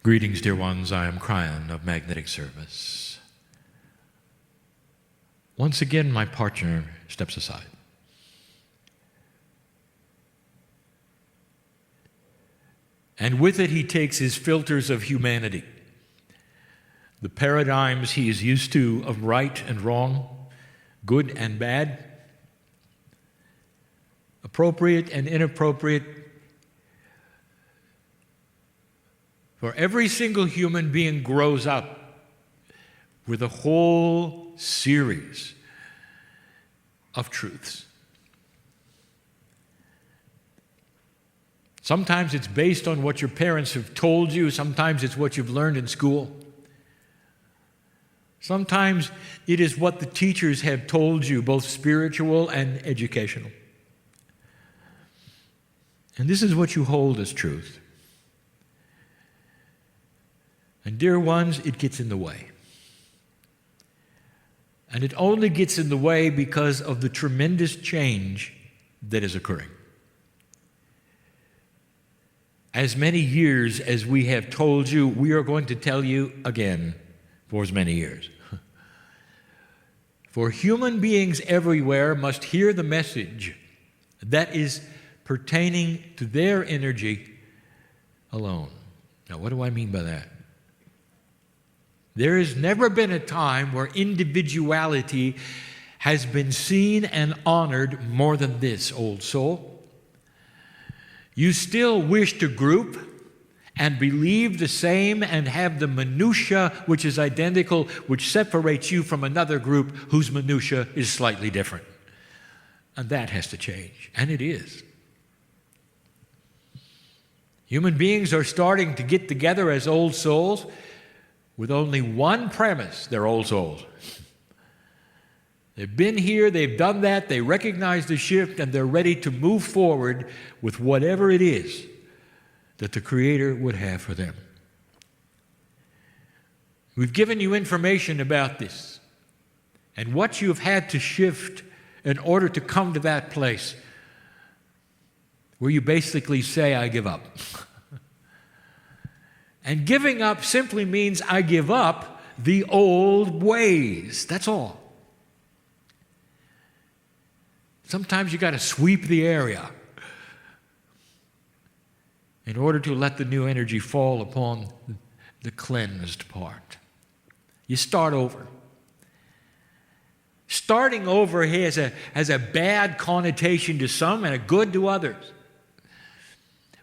Greetings, dear ones. I am Kryon of Magnetic Service. Once again, my partner steps aside. And with it, he takes his filters of humanity, the paradigms he is used to of right and wrong, good and bad, appropriate and inappropriate. For every single human being grows up with a whole series of truths. Sometimes it's based on what your parents have told you. Sometimes it's what you've learned in school. Sometimes it is what the teachers have told you, both spiritual and educational. And this is what you hold as truth. And dear ones, it gets in the way. And it only gets in the way because of the tremendous change that is occurring. As many years as we have told you, we are going to tell you again for as many years. For human beings everywhere must hear the message that is pertaining to their energy alone. Now, what do I mean by that? There has never been a time where individuality has been seen and honored more than this, old soul. You still wish to group and believe the same and have the minutia which is identical, which separates you from another group whose minutia is slightly different. And that has to change, and it is. Human beings are starting to get together as old souls with only one premise: they're old souls. They've been here, they've done that, they recognize the shift, and they're ready to move forward with whatever it is that the Creator would have for them. We've given you information about this and what you've had to shift in order to come to that place where you basically say, I give up. And giving up simply means I give up the old ways. That's all. Sometimes you got to sweep the area in order to let the new energy fall upon the cleansed part. You start over. Starting over has a bad connotation to some and a good to others.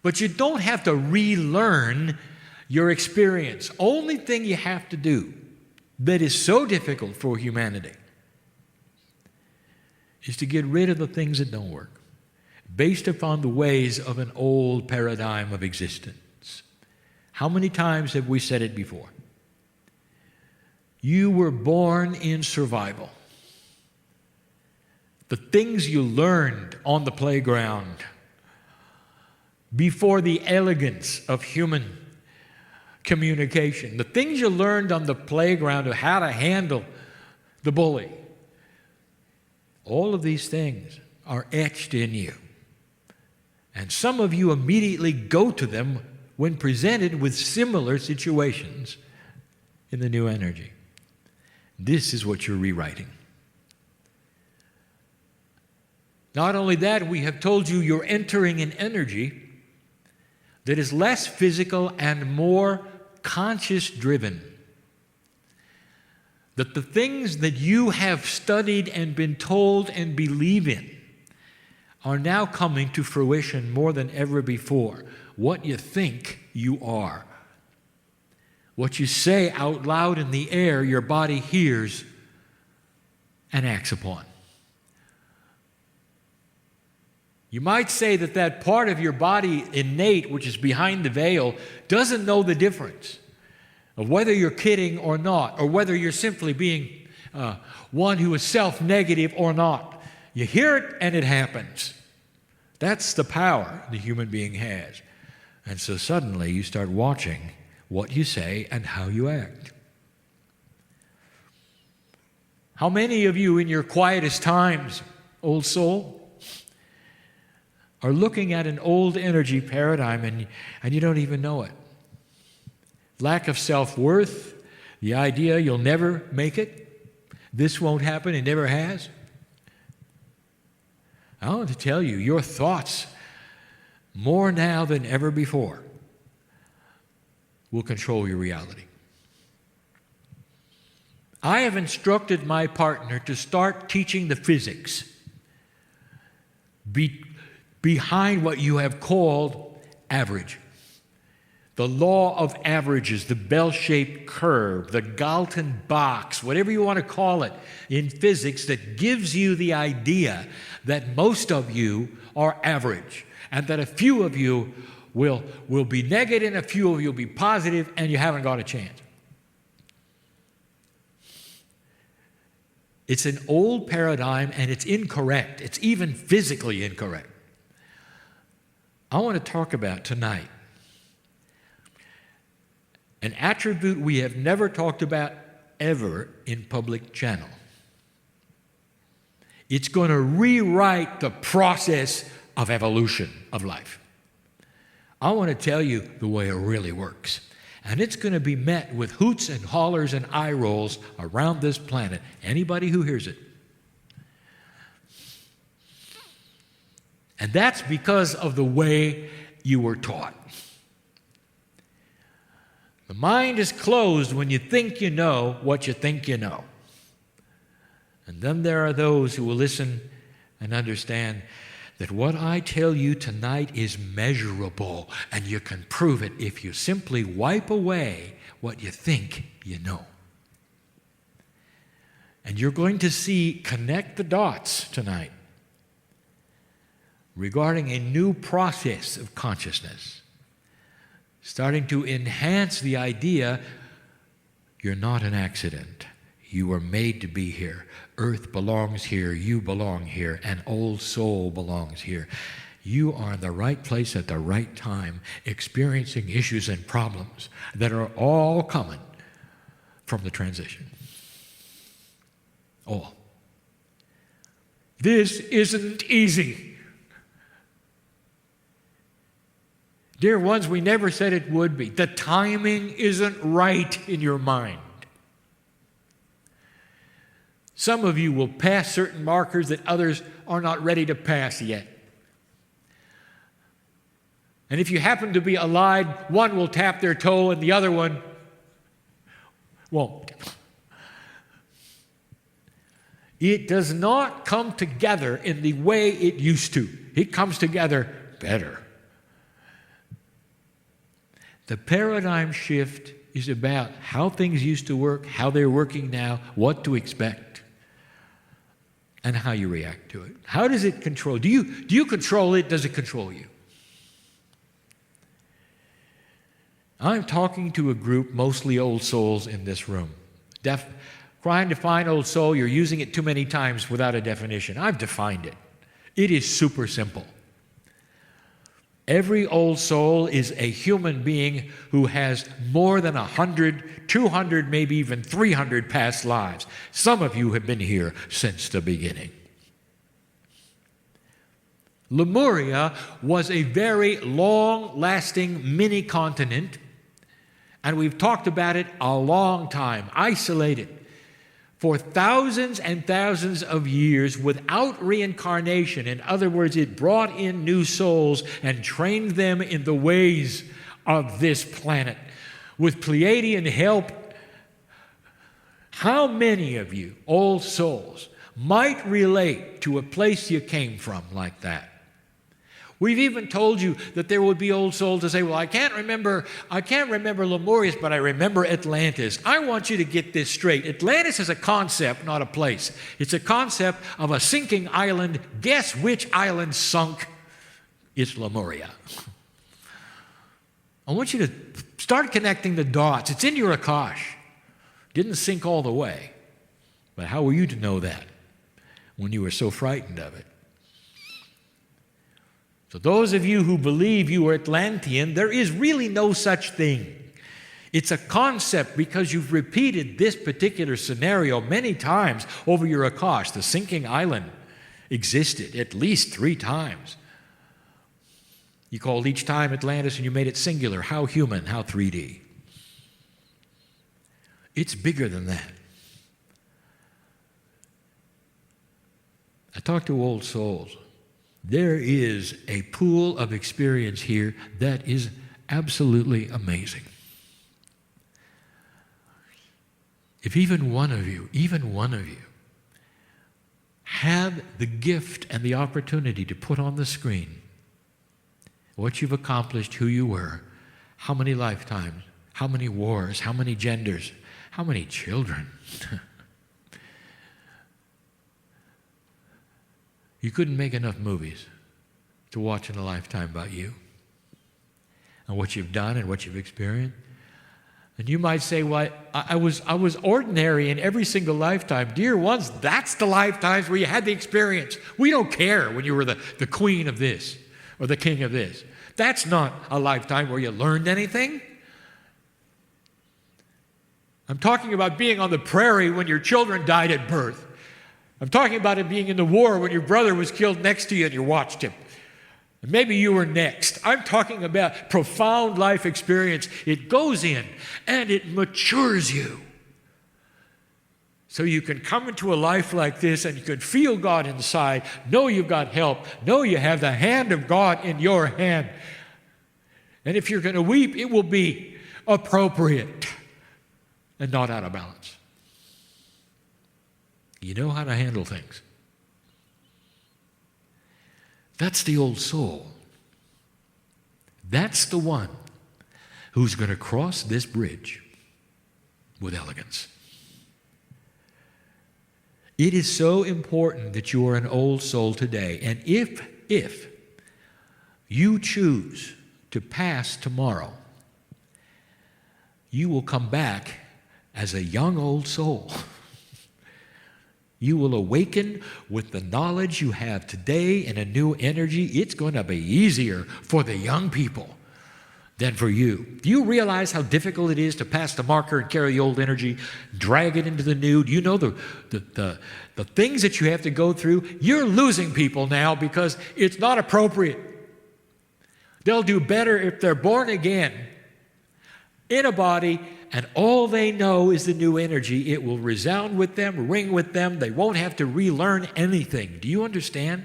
But you don't have to relearn your experience. Only thing you have to do that is so difficult for humanity is to get rid of the things that don't work, based upon the ways of an old paradigm of existence. How many times have we said it before? You were born in survival. The things you learned on the playground before the elegance of human communication, the things you learned on the playground of how to handle the bully, all of these things are etched in you. And some of you immediately go to them when presented with similar situations in the new energy. This is what you're rewriting. Not only that, we have told you you're entering an energy that is less physical and more conscious-driven. That the things that you have studied and been told and believe in are now coming to fruition more than ever before. What you think you are. What you say out loud in the air, your body hears and acts upon. You might say that that part of your body, innate, which is behind the veil, doesn't know the difference of whether you're kidding or not, or whether you're simply being one who is self-negative or not. You hear it and it happens. That's the power the human being has. And so suddenly you start watching what you say and how you act. How many of you in your quietest times, old soul, are looking at an old energy paradigm and you don't even know it? lack of self-worth, the idea you'll never make it, this won't happen, it never has. I want to tell you, your thoughts, more now than ever before, will control your reality. I have instructed my partner to start teaching the physics behind what you have called average. The law of averages, the bell-shaped curve, the Galton box, whatever you want to call it in physics, that gives you the idea that most of you are average and that a few of you will be negative and a few of you will be positive and you haven't got a chance. It's an old paradigm and it's incorrect. It's even physically incorrect. I want to talk about tonight an attribute we have never talked about ever in public channel. It's going to rewrite the process of evolution of life. I want to tell you the way it really works. And it's going to be met with hoots and hollers and eye rolls around this planet. Anybody who hears it. And that's because of the way you were taught. The mind is closed when you think you know what you think you know. And then there are those who will listen and understand that what I tell you tonight is measurable, and you can prove it if you simply wipe away what you think you know. And you're going to see connect the dots tonight regarding a new process of consciousness, starting to enhance the idea you're not an accident. You were made to be here. Earth belongs here. You belong here. An old soul belongs here. You are in the right place at the right time, experiencing issues and problems that are all coming from the transition. All. This isn't easy. Dear ones, we never said it would be. The timing isn't right in your mind. Some of you will pass certain markers that others are not ready to pass yet. And if you happen to be aligned, one will tap their toe and the other one won't. It does not come together in the way it used to. It comes together better. The paradigm shift is about how things used to work, how they're working now, what to expect, and how you react to it. How does it control? Do you control it? Does it control you? I'm talking to a group, mostly old souls in this room. Trying to define old soul, you're using it too many times without a definition. I've defined it. It is super simple. Every old soul is a human being who has more than 100, 200, maybe even 300 past lives. Some of you have been here since the beginning. Lemuria was a very long-lasting mini-continent, and we've talked about it a long time, isolated for thousands and thousands of years without reincarnation. In other words, it brought in new souls and trained them in the ways of this planet. With Pleiadian help, how many of you, old souls, might relate to a place you came from like that? We've even told you that there would be old souls to say, well, I can't remember Lemurius, but I remember Atlantis. I want you to get this straight. Atlantis is a concept, not a place. It's a concept of a sinking island. Guess which island sunk? It's Lemuria. I want you to start connecting the dots. It's in your Akash. Didn't sink all the way. But how were you to know that when you were so frightened of it? So those of you who believe you are Atlantean, there is really no such thing. It's a concept because you've repeated this particular scenario many times over your Akash. The sinking island existed at least 3 times. You called each time Atlantis and you made it singular. How human, how 3D. It's bigger than that. I talk to old souls. There is a pool of experience here that is absolutely amazing. If even one of you, have the gift and the opportunity to put on the screen what you've accomplished, who you were, how many lifetimes, how many wars, how many genders, how many children. You couldn't make enough movies to watch in a lifetime about you and what you've done and what you've experienced. And you might say, well, I was ordinary in every single lifetime. Dear ones, that's the lifetimes where you had the experience. We don't care when you were the queen of this or the king of this. That's not a lifetime where you learned anything. I'm talking about being on the prairie when your children died at birth. I'm talking about it being in the war when your brother was killed next to you and you watched him. And maybe you were next. I'm talking about profound life experience. It goes in and it matures you. So you can come into a life like this and you can feel God inside, know you've got help, know you have the hand of God in your hand. And if you're going to weep, it will be appropriate and not out of balance. You know how to handle things. That's the old soul. That's the one who's going to cross this bridge with elegance. It is so important that you are an old soul today. And if you choose to pass tomorrow, you will come back as a young old soul. You will awaken with the knowledge you have today and a new energy. It's going to be easier for the young people than for you. Do you realize how difficult it is to pass the marker and carry the old energy, drag it into the new? Do you know the things that you have to go through? You're losing people now because it's not appropriate. They'll do better if they're born again in a body, and all they know is the new energy. It will resound with them, ring with them. They won't have to relearn anything. Do you understand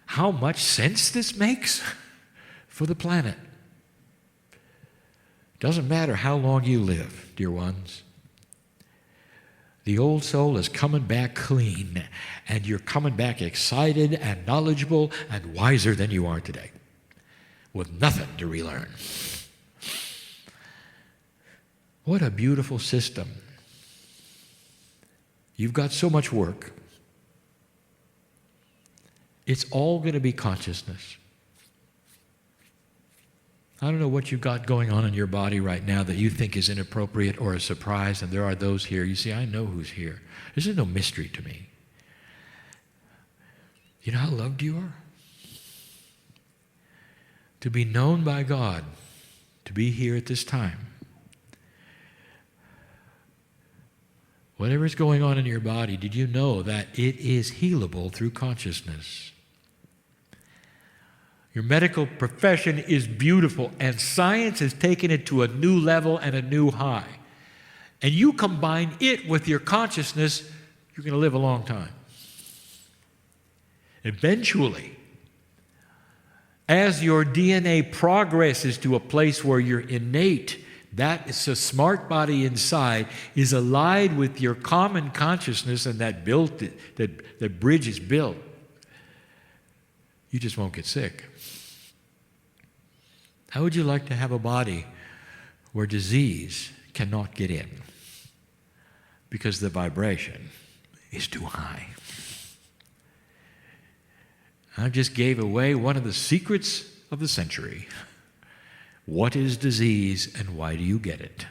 how much sense this makes for the planet? Doesn't matter how long you live, dear ones. The old soul is coming back clean, and you're coming back excited and knowledgeable and wiser than you are today, with nothing to relearn. What a beautiful system. You've got so much work. It's all going to be consciousness. I don't know what you've got going on in your body right now that you think is inappropriate or a surprise, and there are those here. You see, I know who's here. This is no mystery to me. You know how loved you are? To be known by God, to be here at this time. Whatever's going on in your body, did you know that it is healable through consciousness? Your medical profession is beautiful, and science has taken it to a new level and a new high. And you combine it with your consciousness, you're going to live a long time. Eventually, as your DNA progresses to a place where you're innate, that is a smart body inside is allied with your common consciousness, and that bridge is built. You just won't get sick. How would you like to have a body where disease cannot get in because the vibration is too high? I just gave away one of the secrets of the century. What is disease and why do you get it?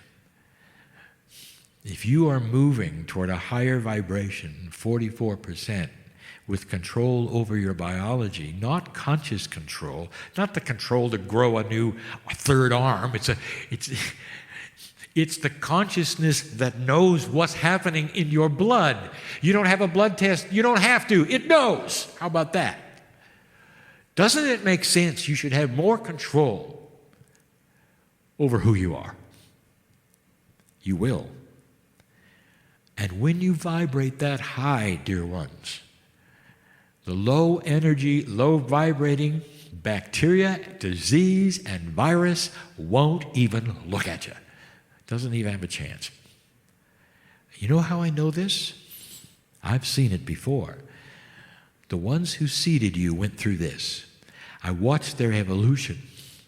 If you are moving toward a higher vibration, 44%, with control over your biology, not conscious control, not the control to grow a third arm. It's the consciousness that knows what's happening in your blood. You don't have a blood test. You don't have to. It knows. How about that? Doesn't it make sense you should have more control over who you are? You will. And when you vibrate that high, dear ones, the low energy, low vibrating bacteria, disease, and virus won't even look at you. Doesn't even have a chance. You know how I know this? I've seen it before. The ones who seeded you went through this. I watched their evolution,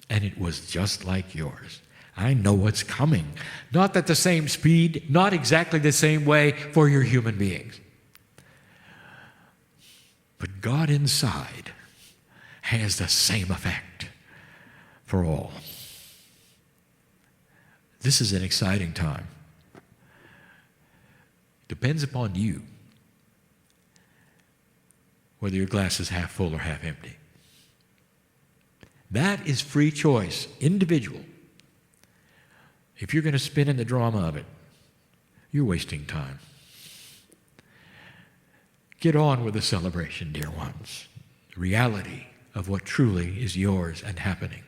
and it was just like yours. I know what's coming. Not at the same speed, not exactly the same way for your human beings. But God inside has the same effect for all. This is an exciting time. Depends upon you whether your glass is half full or half empty. That is free choice, individual. If you're going to spin in the drama of it, you're wasting time. Get on with the celebration, dear ones. The reality of what truly is yours and happening.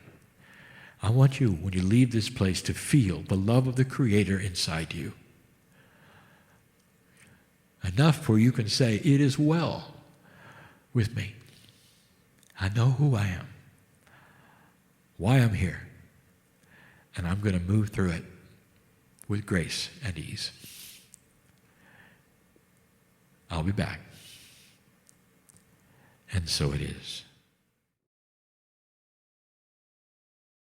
I want you, when you leave this place, to feel the love of the Creator inside you. Enough where you can say, it is well with me. I know who I am, why I'm here, and I'm going to move through it with grace and ease. I'll be back. And so it is.